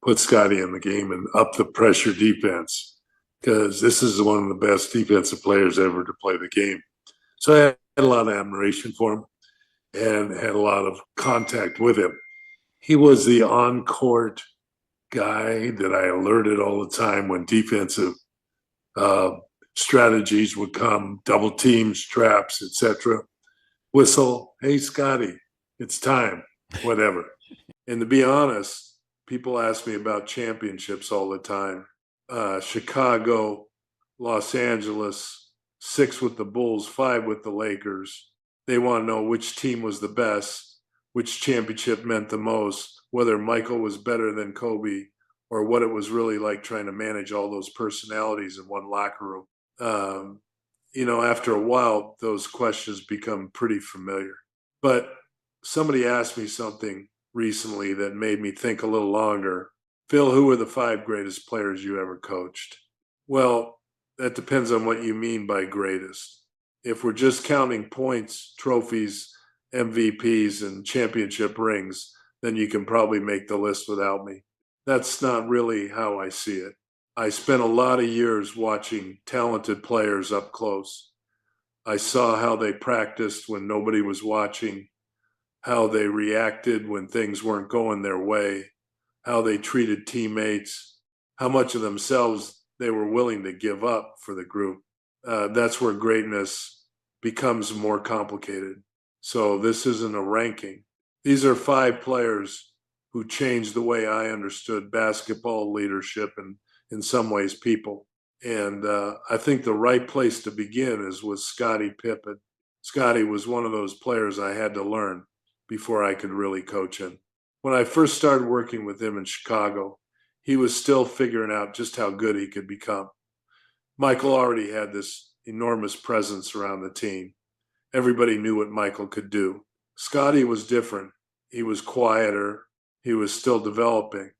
put Scotty in the game and up the pressure defense because this is one of the best defensive players ever to play the game. So I had a lot of admiration for him and had a lot of contact with him. He was the on-court guy that I alerted all the time when defensive uh, strategies would come, double teams, traps, etc. Whistle, hey, Scotty, it's time, whatever. And to be honest, people ask me about championships all the time. Chicago, Los Angeles, 6 with the Bulls, 5 with the Lakers. They want to know which team was the best, which championship meant the most, whether Michael was better than Kobe, or what it was really like trying to manage all those personalities in one locker room. After a while, those questions become pretty familiar. But somebody asked me something recently that made me think a little longer. Phil, who were the 5 greatest players you ever coached? Well, that depends on what you mean by greatest. If we're just counting points, trophies, MVPs, and championship rings, then you can probably make the list without me. That's not really how I see it. I spent a lot of years watching talented players up close. I saw how they practiced when nobody was watching, how they reacted when things weren't going their way, how they treated teammates, how much of themselves they were willing to give up for the group. That's where greatness becomes more complicated. So this isn't a ranking. These are 5 players who changed the way I understood basketball, leadership, and in some ways people. And I think the right place to begin is with Scottie Pippen. Scottie was one of those players I had to learn before I could really coach him. When I first started working with him in Chicago, he was still figuring out just how good he could become. Michael already had this enormous presence around the team. Everybody knew what Michael could do. Scottie was different. He was quieter. He was still developing.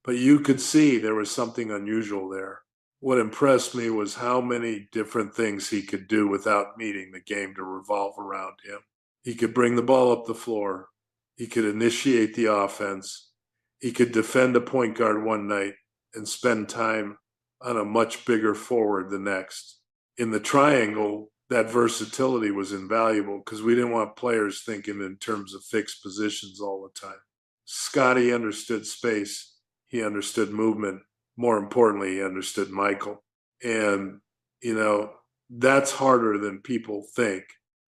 But you could see there was something unusual there. What impressed me was how many different things he could do without needing the game to revolve around him. He could bring the ball up the floor. He could initiate the offense. He could defend a point guard one night and spend time on a much bigger forward the next. In the triangle, that versatility was invaluable because we didn't want players thinking in terms of fixed positions all the time. Scotty understood space. He understood movement. More importantly, he understood Michael. And, that's harder than people think.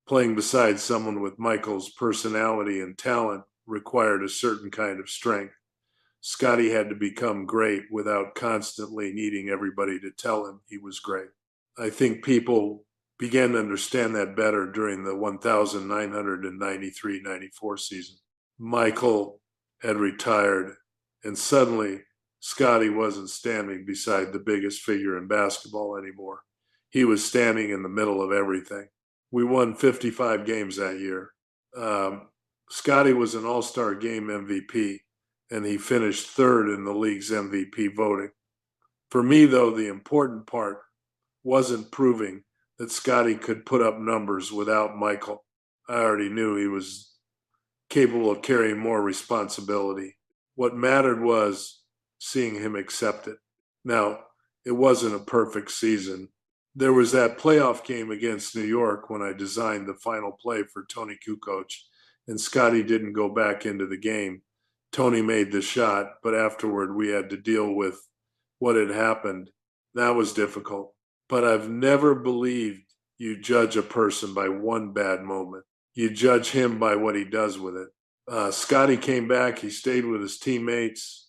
Playing beside someone with Michael's personality and talent required a certain kind of strength. Scotty had to become great without constantly needing everybody to tell him he was great. I think people began to understand that better during the 1993-94 season. Michael had retired, and suddenly Scotty wasn't standing beside the biggest figure in basketball anymore. He was standing in the middle of everything. We won 55 games that year. Scotty was an all-star game MVP, and he finished 3rd in the league's MVP voting. For me, though, the important part wasn't proving that Scotty could put up numbers without Michael. I already knew he was capable of carrying more responsibility. What mattered was seeing him accept it. Now, it wasn't a perfect season. There was that playoff game against New York when I designed the final play for Tony Kukoc, and Scotty didn't go back into the game. Tony made the shot, but afterward we had to deal with what had happened. That was difficult. But I've never believed you judge a person by one bad moment. You judge him by what he does with it. Scotty came back. He stayed with his teammates.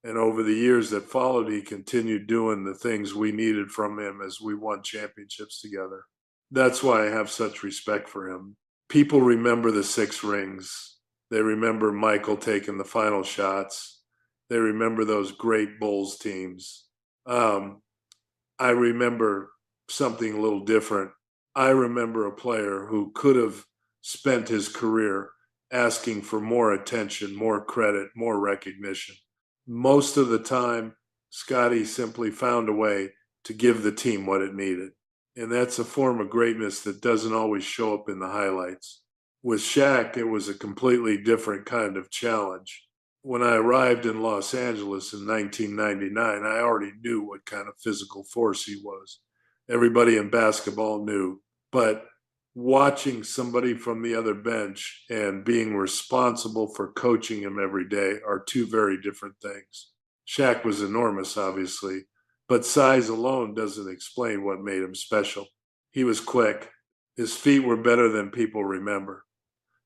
And over the years that followed, he continued doing the things we needed from him as we won championships together. That's why I have such respect for him. People remember the 6 rings. They remember Michael taking the final shots. They remember those great Bulls teams. I remember something a little different. I remember a player who could have spent his career asking for more attention, more credit, more recognition. Most of the time, Scotty simply found a way to give the team what it needed. And that's a form of greatness that doesn't always show up in the highlights. With Shaq, it was a completely different kind of challenge. when I arrived in Los Angeles in 1999, I already knew what kind of physical force he was. Everybody in basketball knew. But watching somebody from the other bench and being responsible for coaching him every day are two very different things. Shaq was enormous, obviously, but size alone doesn't explain what made him special. He was quick. His feet were better than people remember.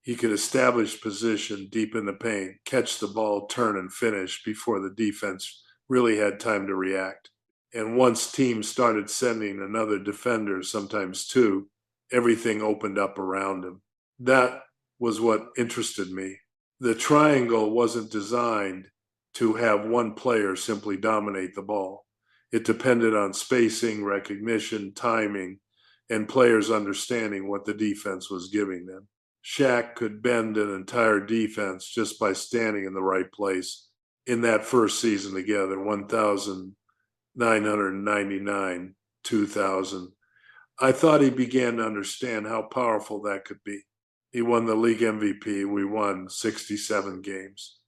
He could establish position deep in the paint, catch the ball, turn, and finish before the defense really had time to react. And once teams started sending another defender, sometimes two, everything opened up around him. That was what interested me. The triangle wasn't designed to have one player simply dominate the ball. It depended on spacing, recognition, timing, and players understanding what the defense was giving them. Shaq could bend an entire defense just by standing in the right place in that first season together, 1,999, 2000. I thought he began to understand how powerful that could be. He won the league MVP. We won 67 games.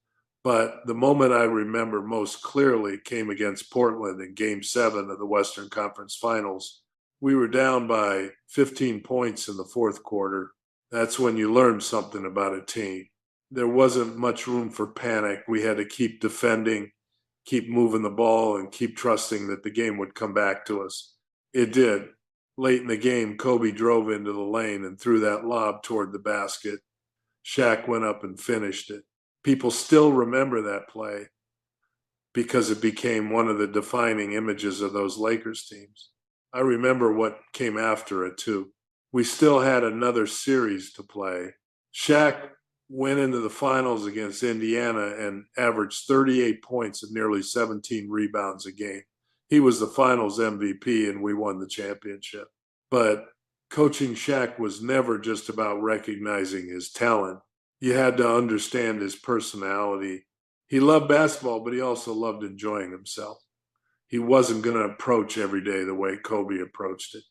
But the moment I remember most clearly came against Portland in Game 7 of the Western Conference Finals. We were down by 15 points in the fourth quarter. That's when you learn something about a team. There wasn't much room for panic. We had to keep defending, keep moving the ball, and keep trusting that the game would come back to us. It did. Late in the game, Kobe drove into the lane and threw that lob toward the basket. Shaq went up and finished it. People still remember that play because it became one of the defining images of those Lakers teams. I remember what came after it, too. We still had another series to play. Shaq went into the finals against Indiana and averaged 38 points and nearly 17 rebounds a game. He was the finals MVP and we won the championship. But coaching Shaq was never just about recognizing his talent. You had to understand his personality. He loved basketball, but he also loved enjoying himself. He wasn't going to approach every day the way Kobe approached it.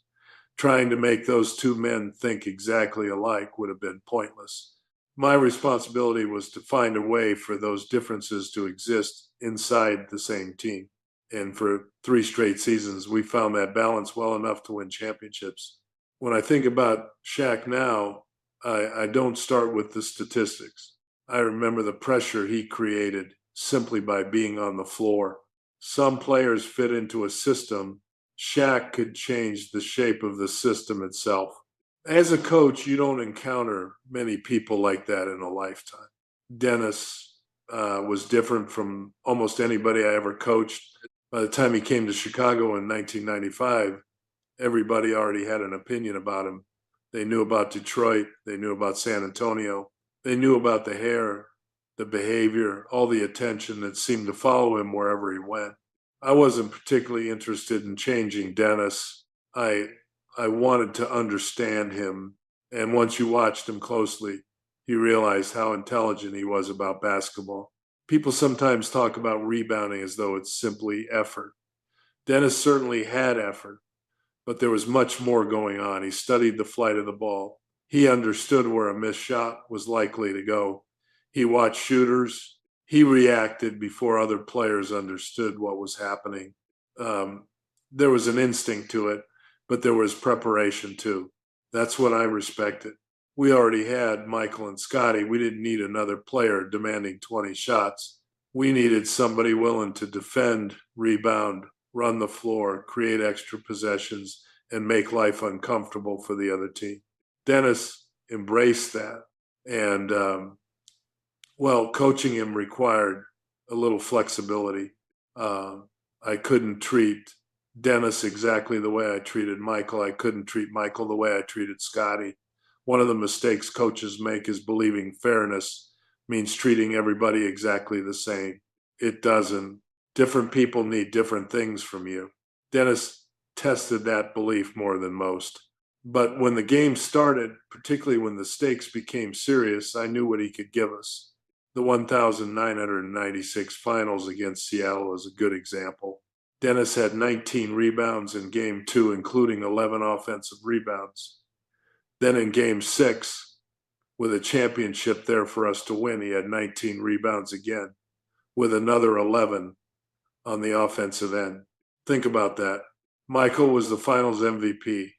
Trying to make those two men think exactly alike would have been pointless. My responsibility was to find a way for those differences to exist inside the same team. And for 3 straight seasons, we found that balance well enough to win championships. When I think about Shaq now, I don't start with the statistics. I remember the pressure he created simply by being on the floor. Some players fit into a system. Shaq could change the shape of the system itself. As a coach, you don't encounter many people like that in a lifetime. Dennis was different from almost anybody I ever coached. By the time he came to Chicago in 1995, everybody already had an opinion about him. They knew about Detroit. They knew about San Antonio. They knew about the hair, the behavior, all the attention that seemed to follow him wherever he went. I wasn't particularly interested in changing Dennis. I wanted to understand him. And once you watched him closely, you realized how intelligent he was about basketball. People sometimes talk about rebounding as though it's simply effort. Dennis certainly had effort, but there was much more going on. He studied the flight of the ball. He understood where a missed shot was likely to go. He watched shooters. He reacted before other players understood what was happening. There was an instinct to it, but there was preparation too. That's what I respected. We already had Michael and Scotty. We didn't need another player demanding 20 shots. We needed somebody willing to defend, rebound, run the floor, create extra possessions, and make life uncomfortable for the other team. Dennis embraced that. And coaching him required a little flexibility. I couldn't treat Dennis exactly the way I treated Michael. I couldn't treat Michael the way I treated Scotty. One of the mistakes coaches make is believing fairness means treating everybody exactly the same. It doesn't. Different people need different things from you. Dennis tested that belief more than most. But when the game started, particularly when the stakes became serious, I knew what he could give us. The 1,996 finals against Seattle is a good example. Dennis had 19 rebounds in Game 2, including 11 offensive rebounds. Then in Game 6, with a championship there for us to win, he had 19 rebounds again. with another 11 on the offensive end. Think about that. Michael was the finals MVP.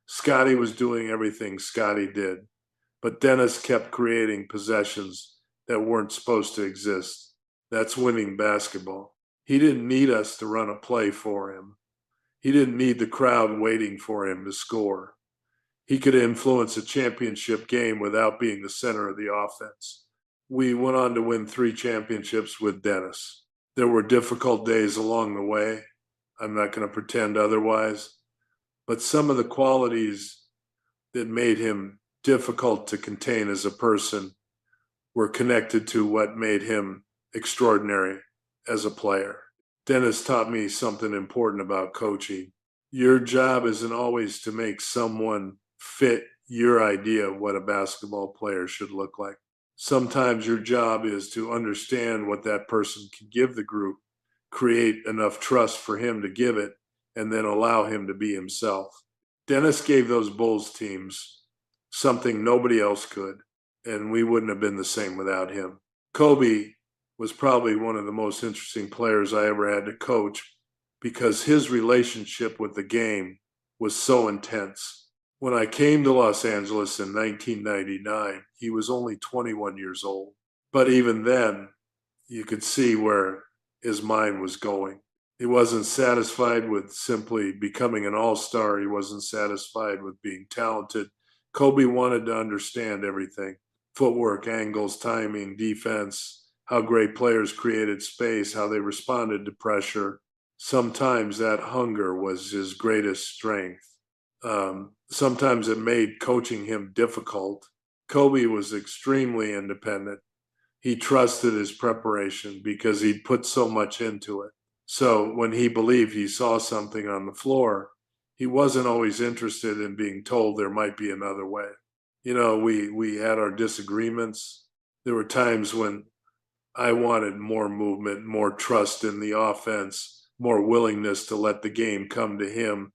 Scotty was doing everything Scotty did. But Dennis kept creating possessions that weren't supposed to exist. That's winning basketball. He didn't need us to run a play for him. He didn't need the crowd waiting for him to score. He could influence a championship game without being the center of the offense. We went on to win 3 championships with Dennis. There were difficult days along the way. I'm not going to pretend otherwise. But some of the qualities that made him difficult to contain as a person were connected to what made him extraordinary as a player. Dennis taught me something important about coaching. Your job isn't always to make someone fit your idea of what a basketball player should look like. Sometimes your job is to understand what that person can give the group, create enough trust for him to give it, and then allow him to be himself. Dennis gave those Bulls teams something nobody else could, and we wouldn't have been the same without him. Kobe was probably one of the most interesting players I ever had to coach because his relationship with the game was so intense. When I came to Los Angeles in 1999, he was only 21 years old. But even then, you could see where his mind was going. He wasn't satisfied with simply becoming an all-star. He wasn't satisfied with being talented. Kobe wanted to understand everything: footwork, angles, timing, defense, how great players created space, how they responded to pressure. Sometimes that hunger was his greatest strength. Sometimes it made coaching him difficult. Kobe was extremely independent. He trusted his preparation because he'd put so much into it. So when he believed he saw something on the floor, he wasn't always interested in being told there might be another way. You know, we had our disagreements. There were times when I wanted more movement, more trust in the offense, more willingness to let the game come to him.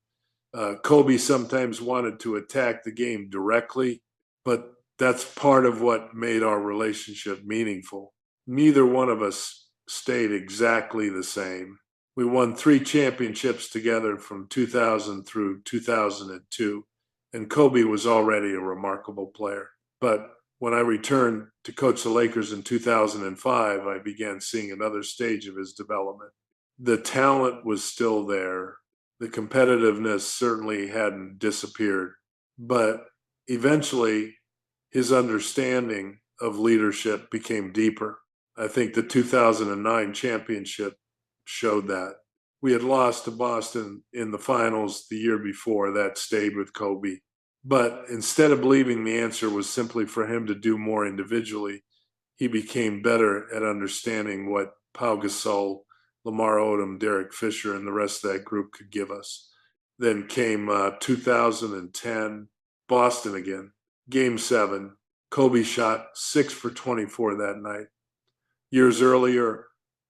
Kobe sometimes wanted to attack the game directly, but that's part of what made our relationship meaningful. Neither one of us stayed exactly the same. We won 3 championships together from 2000 through 2002, and Kobe was already a remarkable player. But when I returned to coach the Lakers in 2005, I began seeing another stage of his development. The talent was still there. The competitiveness certainly hadn't disappeared. But eventually, his understanding of leadership became deeper. I think the 2009 championship showed that. We had lost to Boston in the finals the year before. That stayed with Kobe. But instead of believing the answer was simply for him to do more individually, he became better at understanding what Pau Gasol, Lamar Odom, Derek Fisher, and the rest of that group could give us. Then came 2010, Boston again. Game 7, Kobe shot 6 for 24 that night. Years earlier,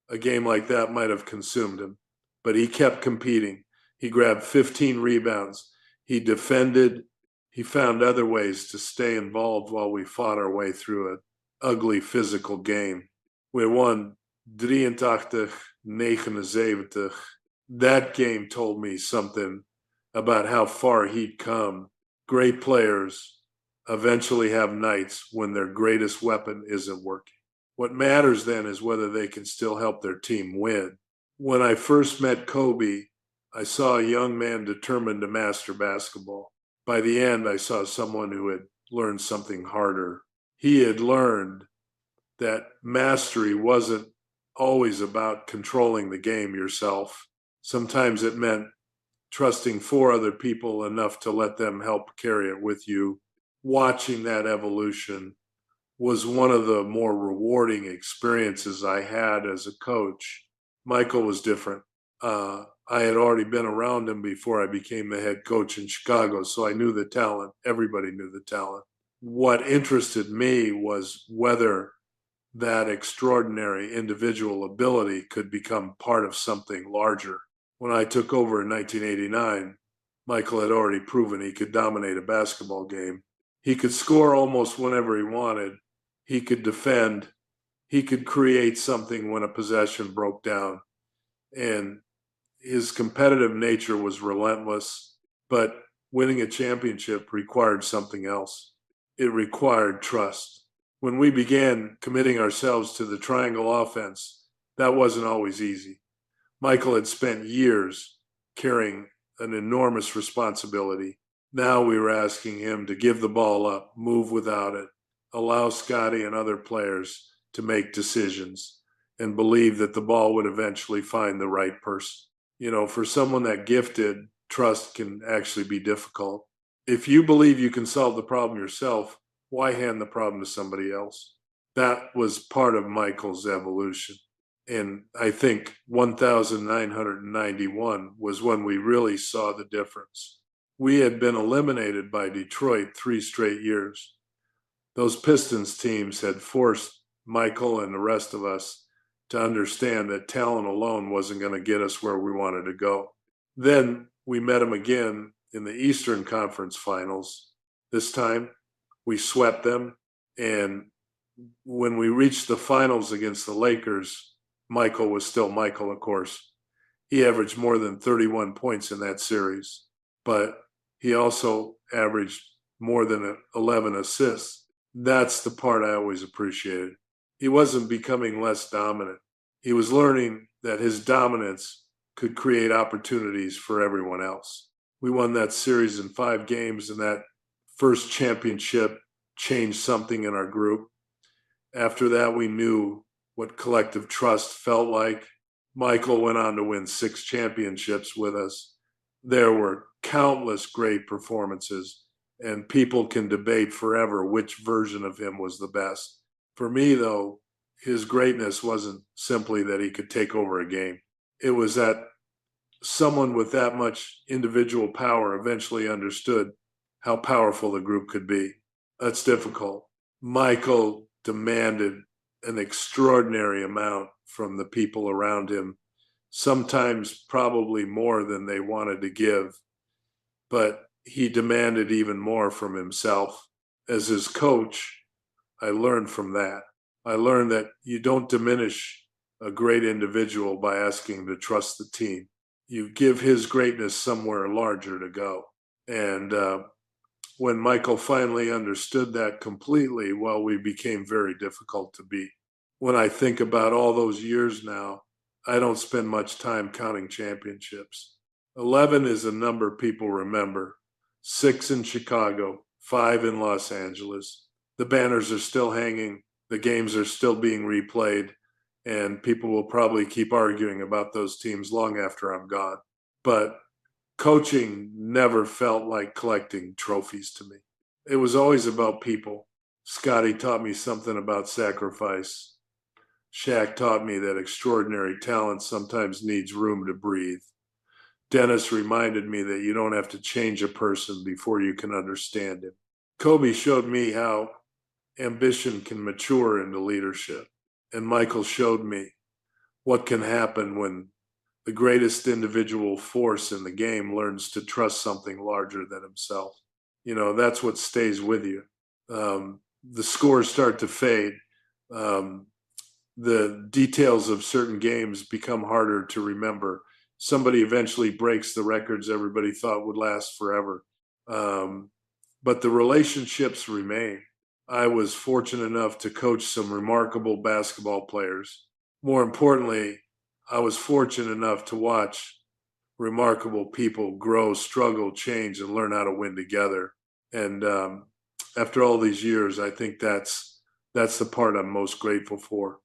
a game like that might have consumed him, but he kept competing. He grabbed 15 rebounds. He defended. He found other ways to stay involved while we fought our way through an ugly physical game. We won 83-79. That game told me something about how far he'd come. Great players eventually have nights when their greatest weapon isn't working. What matters then is whether they can still help their team win. When I first met Kobe, I saw a young man determined to master basketball. By the end, I saw someone who had learned something harder. He had learned that mastery wasn't always about controlling the game yourself. Sometimes it meant trusting 4 other people enough to let them help carry it with you. Watching that evolution was one of the more rewarding experiences I had as a coach. Michael was different. I had already been around him before I became the head coach in Chicago, so I knew the talent. Everybody knew the talent. What interested me was whether that extraordinary individual ability could become part of something larger. When I took over in 1989, Michael had already proven he could dominate a basketball game. He could score almost whenever he wanted. He could defend. He could create something when a possession broke down. And his competitive nature was relentless, but winning a championship required something else. It required trust. When we began committing ourselves to the triangle offense, that wasn't always easy. Michael had spent years carrying an enormous responsibility. Now we were asking him to give the ball up, move without it, allow Scotty and other players to make decisions, and believe that the ball would eventually find the right person. For someone that gifted, trust can actually be difficult. If you believe you can solve the problem yourself, why hand the problem to somebody else? That was part of Michael's evolution. And I think 1991 was when we really saw the difference. We had been eliminated by Detroit 3 straight years. Those Pistons teams had forced Michael and the rest of us to understand that talent alone wasn't going to get us where we wanted to go. Then we met him again in the Eastern Conference Finals. This time we swept them. And when we reached the finals against the Lakers, Michael was still Michael, of course. He averaged more than 31 points in that series, but he also averaged more than 11 assists. That's the part I always appreciated. He wasn't becoming less dominant. He was learning that his dominance could create opportunities for everyone else. We won that series in 5 games, and that first championship changed something in our group. After that, we knew what collective trust felt like. Michael went on to win 6 championships with us. There were countless great performances, and people can debate forever which version of him was the best. For me, though, his greatness wasn't simply that he could take over a game. It was that someone with that much individual power eventually understood how powerful the group could be. That's difficult. Michael demanded an extraordinary amount from the people around him, sometimes probably more than they wanted to give, but he demanded even more from himself. As his coach, I learned from that. I learned that you don't diminish a great individual by asking him to trust the team. You give his greatness somewhere larger to go. And when Michael finally understood that completely, well, we became very difficult to beat. When I think about all those years now, I don't spend much time counting championships. 11 is a number people remember. 6 in Chicago, 5 in Los Angeles. The banners are still hanging. The games are still being replayed. And people will probably keep arguing about those teams long after I'm gone. But coaching never felt like collecting trophies to me. It was always about people. Scotty taught me something about sacrifice. Shaq taught me that extraordinary talent sometimes needs room to breathe. Dennis reminded me that you don't have to change a person before you can understand him. Kobe showed me how ambition can mature into leadership. And Michael showed me what can happen when the greatest individual force in the game learns to trust something larger than himself. That's what stays with you. The scores start to fade. The details of certain games become harder to remember. Somebody eventually breaks the records everybody thought would last forever. But the relationships remain. I was fortunate enough to coach some remarkable basketball players. More importantly, I was fortunate enough to watch remarkable people grow, struggle, change, and learn how to win together. And after all these years, I think that's the part I'm most grateful for.